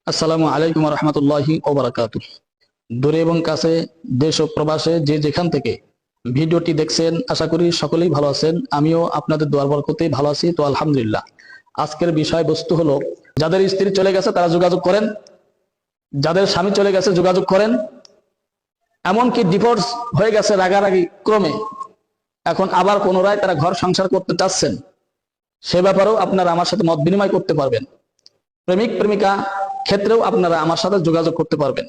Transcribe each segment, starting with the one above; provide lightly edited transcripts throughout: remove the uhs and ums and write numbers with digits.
আসসালামু আলাইকুম রহমতুল্লাহি ওয়া বারাকাতুহু। দূরে এবং কাছে, দেশ ও প্রবাসে যে যেখান থেকে ভিডিওটি দেখছেন, আশা করি সকলেই ভালো আছেন। আমিও আপনাদের দোয়ার বরকতেই ভালো আছি। তো আলহামদুলিল্লাহ। আজকের বিষয়বস্তু হলো, যাদের স্ত্রী চলে গেছে তারা যোগাযোগ করেন, যাদের স্বামী চলে গেছে যোগাযোগ করেন, এমনকি ডিভোর্স হয়ে গেছে রাগারাগি ক্রমে, এখন আবার পুনরায় তারা ঘর সংসার করতে চাচ্ছেন, সে ব্যাপারেও আপনারা আমার সাথে মত বিনিময় করতে পারবেন। প্রেমিক প্রেমিকা ক্ষেত্রেও আপনারা আমার সাথে যোগাযোগ করতে পারবেন।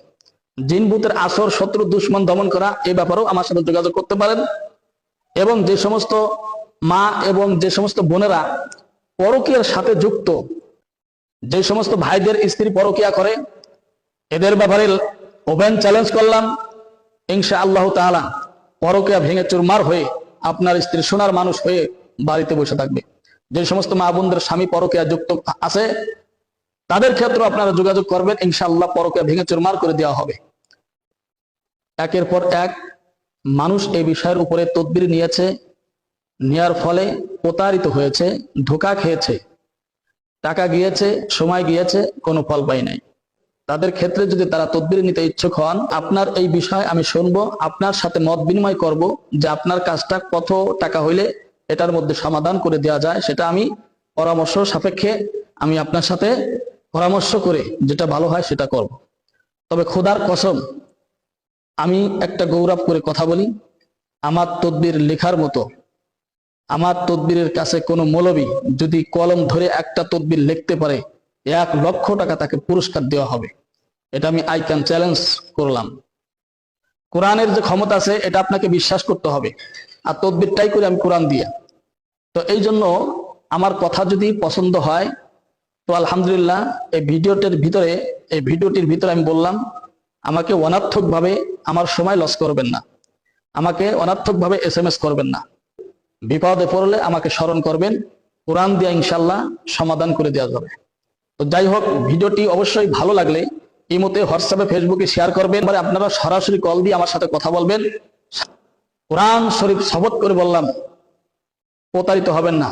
জিন ভূতের আসর, শত্রু দুশ্মন দমন করা, এই ব্যাপারেও আমার সাথে যোগাযোগ করতে পারেন। এবং যে সমস্ত মা এবং যে সমস্ত বোনেরা পরকীয়ার সাথে যুক্ত, যে সমস্ত ভাইদের স্ত্রী পরকীয়া করে, এদের ব্যাপারে ওপেন চ্যালেঞ্জ করলাম, ইনশাআল্লাহ তাআলা পরকীয়া ভেঙে চুরমার হয়ে আপনার স্ত্রী সোনার মানুষ হয়ে বাড়িতে বসে থাকবে। যে সমস্ত মা বোনদের স্বামী পরকীয়া যুক্ত আছে, তাদের ক্ষেত্রে আপনারা যোগাযোগ করবেন, ইনশাআল্লাহ পরকীয়া ভেঙে চুরমার করে দেওয়া হবে। একের পর এক মানুষ এই বিষয়ের উপরে তদবির নিয়েছে, নেয়ার ফলে প্রতারিত হয়েছে, ধোঁকা খেয়েছে, টাকা গিয়েছে, সময় গিয়েছে, কোনো ফল পাই নাই। তাদের ক্ষেত্রে যদি তারা তদবির নিতে ইচ্ছুক হন, আপনার এই বিষয় আমি শুনবো, আপনার সাথে মত বিনিময় করব, যে আপনার কাজটা কত টাকা হইলে এটার মধ্যে সমাধান করে দেওয়া যায়, সেটা আমি পরামর্শ সাপেক্ষে আমি আপনার সাথে পরামর্শ করে যেটা ভালো হয় সেটা করব। তবে খোদার কসম, আমি একটা গৌরব করে কথা বলি, আমার তদবির লেখার মতো, আমার তদবিরের কাছে কোনো মৌলবী যদি কলম ধরে একটা তদবির লিখতে পারে, 1,00,000 টাকা তাকে পুরস্কার দেওয়া হবে। এটা আমি আই ক্যান চ্যালেঞ্জ করলাম। কোরআনের যে ক্ষমতা আছে এটা আপনাকে বিশ্বাস করতে হবে, আর তদবিরটাই করে আমি কোরআন দিয়ে। তো এই জন্য আমার কথা যদি পছন্দ হয় তো আলহামদুলিল্লাহ। এই ভিডিওটির ভিতরে আমি বললাম, আমাকে অনর্থকভাবে আমার সময় লস করবেন না, আমাকে অনর্থকভাবে SMS করবেন না। বিপদে পড়লে আমাকে স্মরণ করবেন, কোরআন দিয়ে ইনশাল্লাহ সমাধান করে দেওয়া যাবে। তো যাই হোক, ভিডিওটি অবশ্যই ভালো লাগলে ইমোতে, হোয়াটসঅ্যাপে, ফেসবুকে শেয়ার করবেন। এবারে আপনারা সরাসরি কল দিয়ে আমার সাথে কথা বলবেন। কোরআন শরীফ শপথ করে বললাম, প্রতারিত হবেন না।